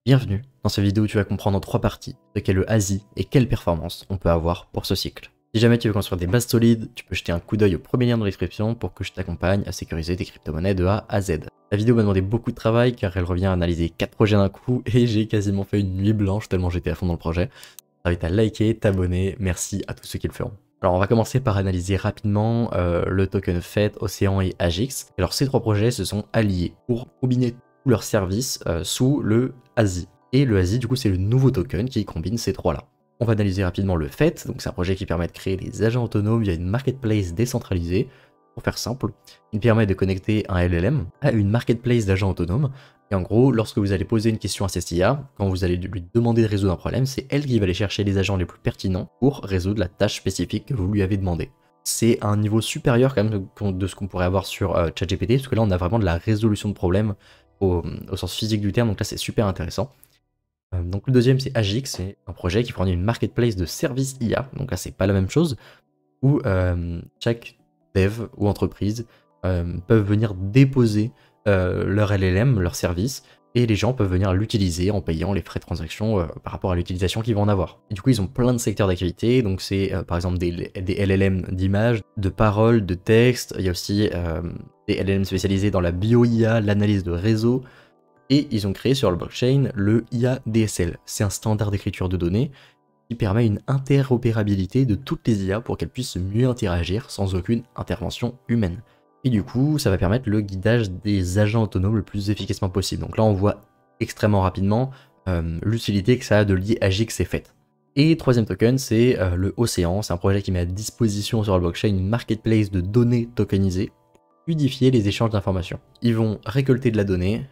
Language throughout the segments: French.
Bienvenue, dans cette vidéo tu vas comprendre en 3 parties ce qu'est le ASI et quelle performance on peut avoir pour ce cycle. Si jamais tu veux construire des bases solides, tu peux jeter un coup d'œil au premier lien dans la description pour que je t'accompagne à sécuriser tes crypto-monnaies de A à Z. La vidéo m'a demandé beaucoup de travail car elle revient à analyser 4 projets d'un coup et j'ai quasiment fait une nuit blanche tellement j'étais à fond dans le projet. Je t'invite à liker, t'abonner, merci à tous ceux qui le feront. Alors on va commencer par analyser rapidement le token FET, Océan et Agix. Alors ces 3 projets se sont alliés pour combiner tous leurs services sous le ASI. Et le ASI du coup c'est le nouveau token qui combine ces 3 là. On va analyser rapidement le FET, donc c'est un projet qui permet de créer des agents autonomes via une marketplace décentralisée. Pour faire simple, il permet de connecter un LLM à une marketplace d'agents autonomes. Et en gros, lorsque vous allez poser une question à cette IA, quand vous allez lui demander de résoudre un problème, c'est elle qui va aller chercher les agents les plus pertinents pour résoudre la tâche spécifique que vous lui avez demandé. C'est un niveau supérieur quand même de ce qu'on pourrait avoir sur ChatGPT, parce que là on a vraiment de la résolution de problèmes au sens physique du terme, donc là c'est super intéressant. Donc le deuxième c'est Agix, c'est un projet qui fournit une marketplace de services IA, donc là c'est pas la même chose, où chaque dev ou entreprise peuvent venir déposer leur LLM, leur service, et les gens peuvent venir l'utiliser en payant les frais de transaction par rapport à l'utilisation qu'ils vont en avoir. Et du coup ils ont plein de secteurs d'activité, donc c'est par exemple des LLM d'images, de paroles, de textes, il y a aussi des LLM spécialisés dans la bio-IA, l'analyse de réseau, et ils ont créé sur le blockchain le IA DSL. C'est un standard d'écriture de données qui permet une interopérabilité de toutes les IA pour qu'elles puissent mieux interagir sans aucune intervention humaine. Et du coup, ça va permettre le guidage des agents autonomes le plus efficacement possible. Donc là, on voit extrêmement rapidement l'utilité que ça a de lier Agix et FET. Et troisième token, c'est le Océan. C'est un projet qui met à disposition sur le blockchain une marketplace de données tokenisées pour fluidifier les échanges d'informations. Ils vont récolter de la donnée,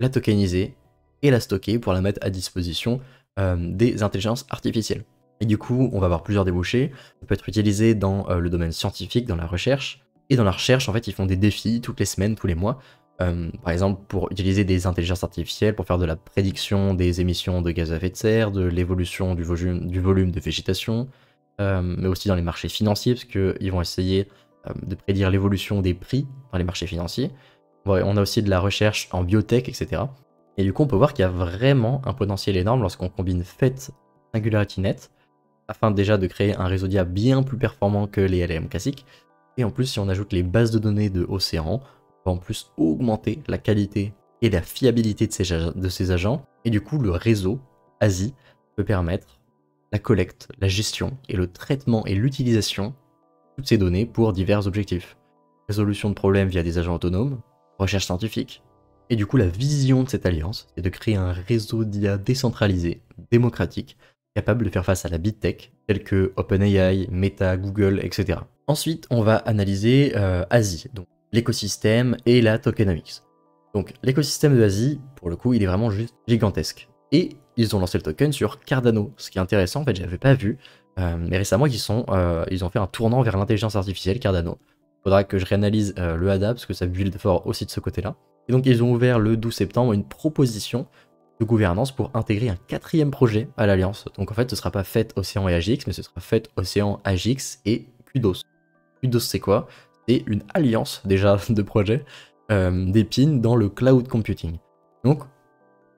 la tokeniser et la stocker pour la mettre à disposition des intelligences artificielles. Et du coup, on va avoir plusieurs débouchés. Ça peut être utilisé dans le domaine scientifique, dans la recherche. Et dans la recherche, en fait, ils font des défis toutes les semaines, tous les mois. Par exemple, pour utiliser des intelligences artificielles, pour faire de la prédiction des émissions de gaz à effet de serre, de l'évolution du volume de végétation, mais aussi dans les marchés financiers, parce qu'ils vont essayer de prédire l'évolution des prix dans les marchés financiers. On a aussi de la recherche en biotech, etc. Et du coup, on peut voir qu'il y a vraiment un potentiel énorme lorsqu'on combine FET SingularityNet, afin déjà de créer un réseau d'IA bien plus performant que les LLM classiques. Et en plus, si on ajoute les bases de données de Océan, on va en plus augmenter la qualité et la fiabilité de ces agents. Et du coup, le réseau ASI peut permettre la collecte, la gestion et le traitement et l'utilisation de toutes ces données pour divers objectifs. Résolution de problèmes via des agents autonomes, recherche scientifique. Et du coup, la vision de cette alliance, c'est de créer un réseau d'IA décentralisé, démocratique, capable de faire face à la big tech, telle que OpenAI, Meta, Google, etc. Ensuite, on va analyser ASI, donc l'écosystème et la tokenomics. Donc l'écosystème de ASI, pour le coup, il est vraiment juste gigantesque. Et ils ont lancé le token sur Cardano, ce qui est intéressant, en fait, je l'avais pas vu, mais récemment, ils ont fait un tournant vers l'intelligence artificielle, Cardano. Faudra que je réanalyse le ADA, parce que ça build fort aussi de ce côté-là. Et donc ils ont ouvert le 12 septembre une proposition de gouvernance pour intégrer un 4e projet à l'alliance. Donc en fait ce sera pas FET, Océan et Agix, mais ce sera FET, Océan, Agix et Kudos. Kudos c'est quoi? C'est une alliance déjà de projets d'épines dans le cloud computing. Donc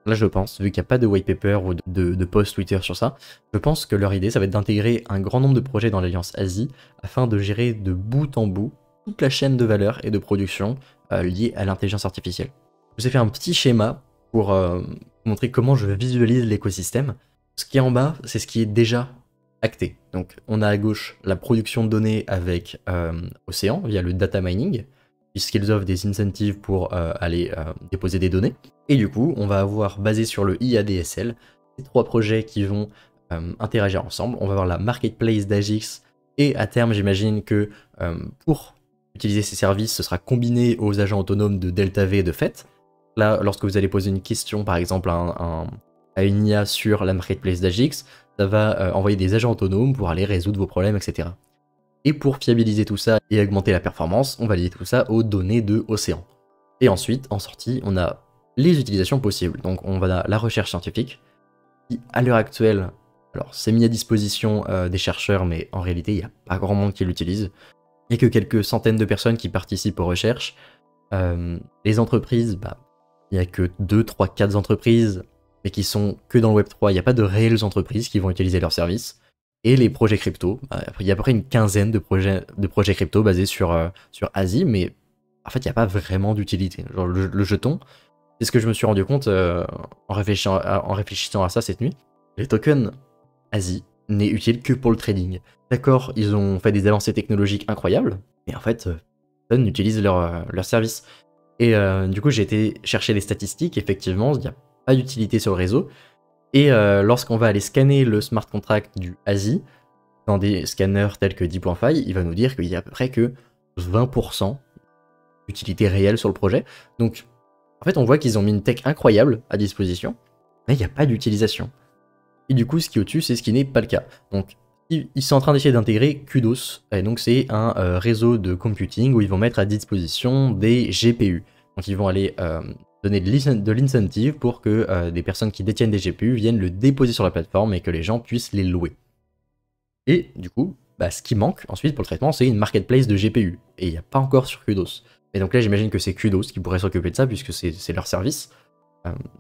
là je pense, vu qu'il n'y a pas de white paper ou de post Twitter sur ça, je pense que leur idée ça va être d'intégrer un grand nombre de projets dans l'alliance Asie afin de gérer de bout en bout toute la chaîne de valeur et de production liée à l'intelligence artificielle. Je vous ai fait un petit schéma pour montrer comment je visualise l'écosystème. Ce qui est en bas, c'est ce qui est déjà acté. Donc on a à gauche la production de données avec Océan via le data mining, puisqu'ils offrent des incentives pour aller déposer des données. Et du coup, on va avoir, basé sur le IADSL, ces 3 projets qui vont interagir ensemble. On va avoir la marketplace d'Agix, et à terme, j'imagine que pour utiliser ces services, ce sera combiné aux agents autonomes de DeltaV et de FET. Là, lorsque vous allez poser une question, par exemple, à une IA sur la marketplace d'Agix, ça va envoyer des agents autonomes pour aller résoudre vos problèmes, etc. Et pour fiabiliser tout ça et augmenter la performance, on va lier tout ça aux données de Océan. Et ensuite, en sortie, on a les utilisations possibles. Donc on va à la recherche scientifique, qui à l'heure actuelle, alors c'est mis à disposition des chercheurs, mais en réalité, il n'y a pas grand monde qui l'utilise. Il n'y a que quelques centaines de personnes qui participent aux recherches. Les entreprises, il n'y a que 2, 3, 4 entreprises mais qui sont que dans le Web3. Il n'y a pas de réelles entreprises qui vont utiliser leurs services. Et les projets crypto, il y a à peu près une quinzaine de projets crypto basés sur Asie, mais en fait, il n'y a pas vraiment d'utilité. Genre le jeton, c'est ce que je me suis rendu compte en réfléchissant à ça cette nuit. Les tokens Asie n'est utile que pour le trading. D'accord, ils ont fait des avancées technologiques incroyables, mais en fait, personne n'utilise leur service. Et du coup, j'ai été chercher les statistiques, effectivement, il n'y a pas d'utilité sur le réseau. Et lorsqu'on va aller scanner le smart contract du Asie, dans des scanners tels que DeepFi, il va nous dire qu'il y a à peu près que 20% d'utilité réelle sur le projet. Donc, en fait, on voit qu'ils ont mis une tech incroyable à disposition, mais il n'y a pas d'utilisation. Et du coup, ce qui est au-dessus, c'est ce qui n'est pas le cas. Donc, ils sont en train d'essayer d'intégrer Kudos, et donc c'est un réseau de computing où ils vont mettre à disposition des GPU. Donc, ils vont aller donner de l'incentive pour que des personnes qui détiennent des GPU viennent le déposer sur la plateforme et que les gens puissent les louer. Et du coup, ce qui manque ensuite pour le traitement, c'est une marketplace de GPU. Et il n'y a pas encore sur Kudos. Et donc là, j'imagine que c'est Kudos qui pourrait s'occuper de ça, puisque c'est leur service.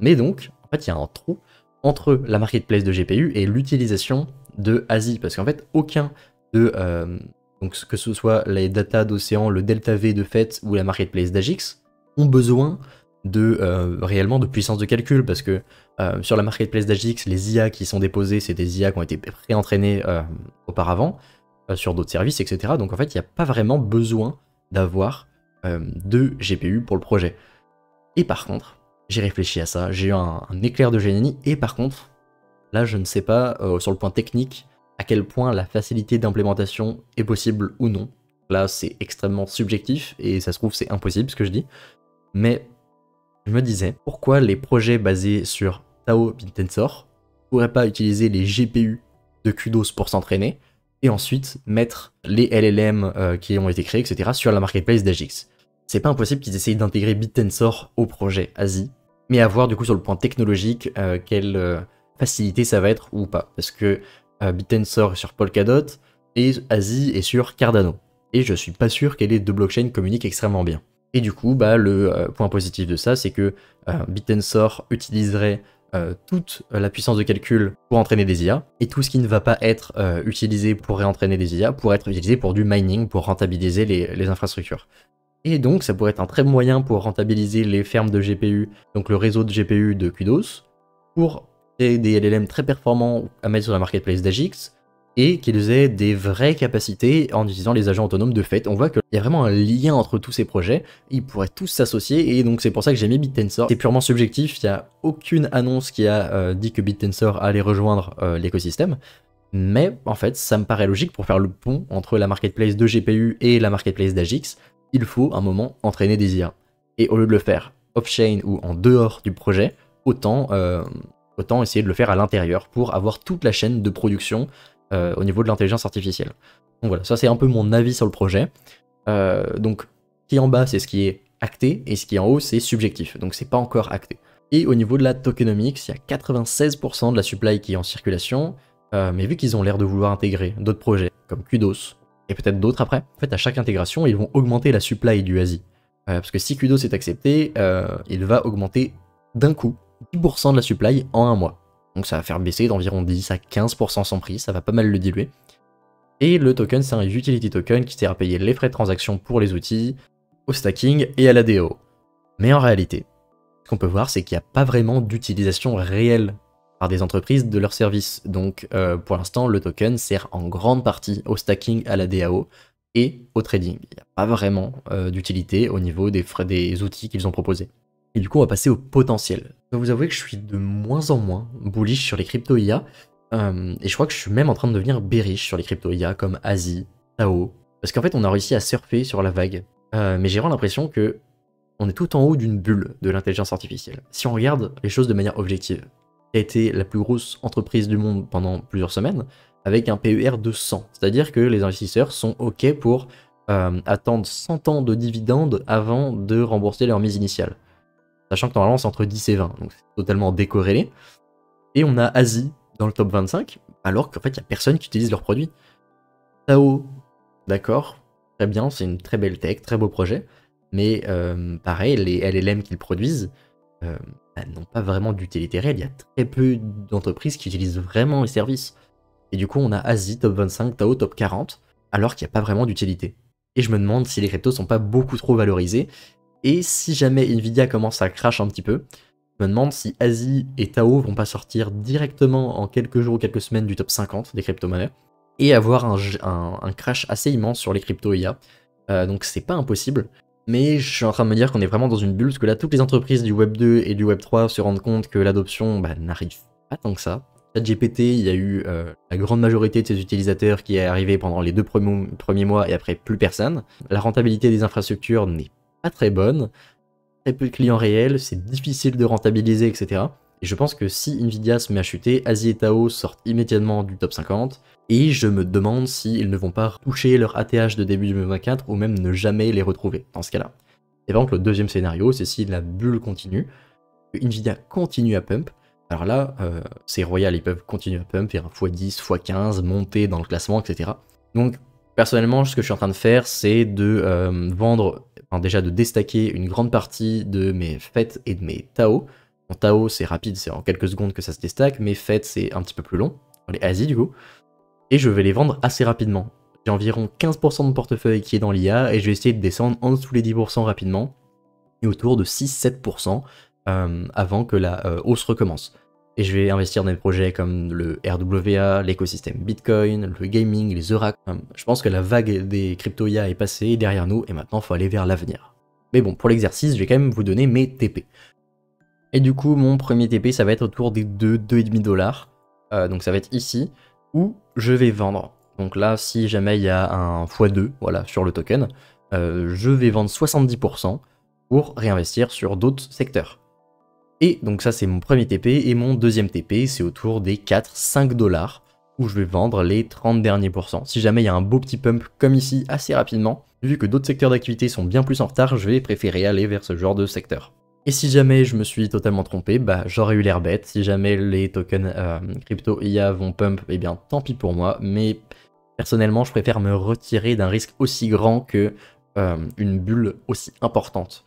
Mais donc, en fait, il y a un trou entre la marketplace de GPU et l'utilisation de Asie. Parce qu'en fait, aucun de... donc que ce soit les data d'Océan, le Delta V de FET ou la marketplace d'Agix, ont besoin de réellement de puissance de calcul. Parce que sur la marketplace d'Agix, les IA qui sont déposées, c'est des IA qui ont été pré-entraînées auparavant, sur d'autres services, etc. Donc en fait, il n'y a pas vraiment besoin d'avoir de GPU pour le projet. Et par contre, j'ai réfléchi à ça, j'ai eu un éclair de génie, et par contre, là je ne sais pas sur le point technique à quel point la facilité d'implémentation est possible ou non. Là c'est extrêmement subjectif, et ça se trouve c'est impossible ce que je dis, mais je me disais, pourquoi les projets basés sur Tao BitTensor ne pourraient pas utiliser les GPU de Kudos pour s'entraîner, et ensuite mettre les LLM qui ont été créés, etc. sur la marketplace d'Agix. C'est pas impossible qu'ils essayent d'intégrer BitTensor au projet Asie, mais à voir du coup sur le point technologique quelle facilité ça va être ou pas. Parce que BitTensor est sur Polkadot et Asie est sur Cardano. Et je suis pas sûr que les deux blockchains communiquent extrêmement bien. Et du coup, le point positif de ça, c'est que BitTensor utiliserait toute la puissance de calcul pour entraîner des IA, et tout ce qui ne va pas être utilisé pour réentraîner des IA pourrait être utilisé pour du mining, pour rentabiliser les infrastructures. Et donc ça pourrait être un très bon moyen pour rentabiliser les fermes de GPU, donc le réseau de GPU de Kudos, pour créer des LLM très performants à mettre sur la marketplace d'Agix, et qu'ils aient des vraies capacités en utilisant les agents autonomes de fait. On voit qu'il y a vraiment un lien entre tous ces projets, ils pourraient tous s'associer, et donc c'est pour ça que j'ai mis BitTensor. C'est purement subjectif, il n'y a aucune annonce qui a dit que BitTensor allait rejoindre l'écosystème, mais en fait ça me paraît logique pour faire le pont entre la marketplace de GPU et la marketplace d'Agix. Il faut un moment entraîner des IA. Et au lieu de le faire off-chain ou en dehors du projet, autant essayer de le faire à l'intérieur pour avoir toute la chaîne de production au niveau de l'intelligence artificielle. Donc voilà, ça c'est un peu mon avis sur le projet. Donc ce qui est en bas c'est ce qui est acté et ce qui est en haut c'est subjectif, donc c'est pas encore acté. Et au niveau de la tokenomics, il y a 96% de la supply qui est en circulation, mais vu qu'ils ont l'air de vouloir intégrer d'autres projets comme Kudos, et peut-être d'autres après, en fait à chaque intégration ils vont augmenter la supply du Asie. Parce que si Kudos est accepté, il va augmenter d'un coup 10% de la supply en un mois. Donc ça va faire baisser d'environ 10 à 15% son prix, ça va pas mal le diluer. Et le token c'est un utility token qui sert à payer les frais de transaction pour les outils, au stacking et à la DAO. Mais en réalité, ce qu'on peut voir c'est qu'il n'y a pas vraiment d'utilisation réelle par des entreprises de leurs services. Donc pour l'instant, le token sert en grande partie au stacking, à la DAO et au trading. Il n'y a pas vraiment d'utilité au niveau des outils qu'ils ont proposés. Et du coup, on va passer au potentiel. Je dois vous avouer que je suis de moins en moins bullish sur les crypto IA. Et je crois que je suis même en train de devenir bearish sur les crypto IA comme Asie, Tao. Parce qu'en fait, on a réussi à surfer sur la vague. Mais j'ai vraiment l'impression que on est tout en haut d'une bulle de l'intelligence artificielle. Si on regarde les choses de manière objective, qui a été la plus grosse entreprise du monde pendant plusieurs semaines, avec un PER de 100. C'est-à-dire que les investisseurs sont OK pour attendre 100 ans de dividendes avant de rembourser leur mise initiale. Sachant que normalement c'est entre 10 et 20, donc c'est totalement décorrélé. Et on a Asie dans le top 25, alors qu'en fait il n'y a personne qui utilise leurs produits. Tao, d'accord, très bien, c'est une très belle tech, très beau projet, mais pareil, les LLM qu'ils produisent, n'ont pas vraiment d'utilité réelle. Il y a très peu d'entreprises qui utilisent vraiment les services. Et du coup, on a Asie, top 25, Tao, top 40, alors qu'il n'y a pas vraiment d'utilité. Et je me demande si les cryptos sont pas beaucoup trop valorisés. Et si jamais Nvidia commence à crash un petit peu, je me demande si Asie et Tao vont pas sortir directement en quelques jours ou quelques semaines du top 50 des crypto-monnaies et avoir un crash assez immense sur les crypto IA. Donc c'est pas impossible, mais je suis en train de me dire qu'on est vraiment dans une bulle, parce que là toutes les entreprises du Web 2 et du Web 3 se rendent compte que l'adoption n'arrive pas tant que ça. ChatGPT, il y a eu la grande majorité de ses utilisateurs qui est arrivé pendant les 2 premiers mois et après plus personne. La rentabilité des infrastructures n'est pas très bonne, très peu de clients réels, c'est difficile de rentabiliser, etc. Et je pense que si Nvidia se met à chuter, Asie et Tao sortent immédiatement du top 50, et je me demande s'ils ne vont pas toucher leur ATH de début 2024 ou même ne jamais les retrouver dans ce cas-là. Et par exemple, le deuxième scénario, c'est si la bulle continue, que Nvidia continue à pump. Alors là, c'est royal, ils peuvent continuer à pump, faire un x10, x15, monter dans le classement, etc. Donc, personnellement, ce que je suis en train de faire, c'est de vendre, enfin déjà de déstacker une grande partie de mes FET et de mes Tao. Mon Tao, c'est rapide, c'est en quelques secondes que ça se déstack, mes FET, c'est un petit peu plus long, les Asie du coup. Et je vais les vendre assez rapidement. J'ai environ 15% de mon portefeuille qui est dans l'IA, et je vais essayer de descendre en dessous les 10% rapidement, et autour de 6-7% avant que la hausse recommence. Et je vais investir dans des projets comme le RWA, l'écosystème Bitcoin, le gaming, les Eurak. Je pense que la vague des crypto-IA est passée derrière nous, et maintenant il faut aller vers l'avenir. Mais bon, pour l'exercice, je vais quand même vous donner mes TP. Et du coup, mon premier TP, ça va être autour des 2,5 dollars. Donc ça va être ici, où je vais vendre. Donc là, si jamais il y a un x2, voilà, sur le token, je vais vendre 70% pour réinvestir sur d'autres secteurs. Et donc ça, c'est mon premier TP, et mon deuxième TP, c'est autour des 4-5 dollars, où je vais vendre les 30 derniers pourcents. Si jamais il y a un beau petit pump comme ici, assez rapidement, vu que d'autres secteurs d'activité sont bien plus en retard, je vais préférer aller vers ce genre de secteur. Et si jamais je me suis totalement trompé, j'aurais eu l'air bête. Si jamais les tokens crypto IA vont pump, eh bien tant pis pour moi. Mais personnellement, je préfère me retirer d'un risque aussi grand que une bulle aussi importante.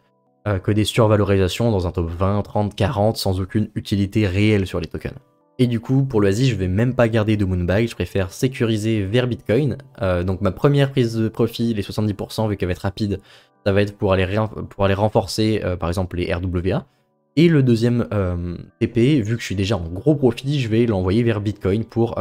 Que des survalorisations dans un top 20, 30, 40 sans aucune utilité réelle sur les tokens. Et du coup, pour le Asie, je vais même pas garder de Moonbag, je préfère sécuriser vers Bitcoin. Donc ma première prise de profit, les 70%, vu qu'elle va être rapide, ça va être pour aller renforcer par exemple les RWA. Et le deuxième TP, vu que je suis déjà en gros profit, je vais l'envoyer vers Bitcoin pour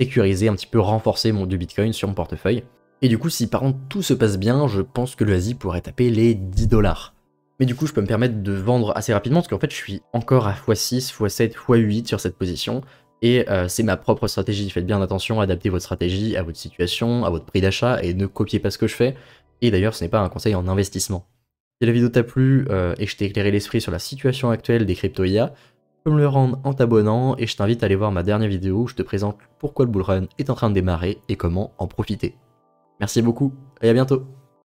sécuriser, un petit peu renforcer du Bitcoin sur mon portefeuille. Et du coup, si par contre tout se passe bien, je pense que le Asie pourrait taper les 10 dollars. Mais du coup, je peux me permettre de vendre assez rapidement, parce qu'en fait, je suis encore à x6, x7, x8 sur cette position, et c'est ma propre stratégie. Faites bien attention à adapter votre stratégie à votre situation, à votre prix d'achat, et ne copiez pas ce que je fais. Et d'ailleurs, ce n'est pas un conseil en investissement. Si la vidéo t'a plu et que je t'ai éclairé l'esprit sur la situation actuelle des crypto-IA, tu peux me le rendre en t'abonnant, et je t'invite à aller voir ma dernière vidéo où je te présente pourquoi le bullrun est en train de démarrer et comment en profiter. Merci beaucoup, et à bientôt.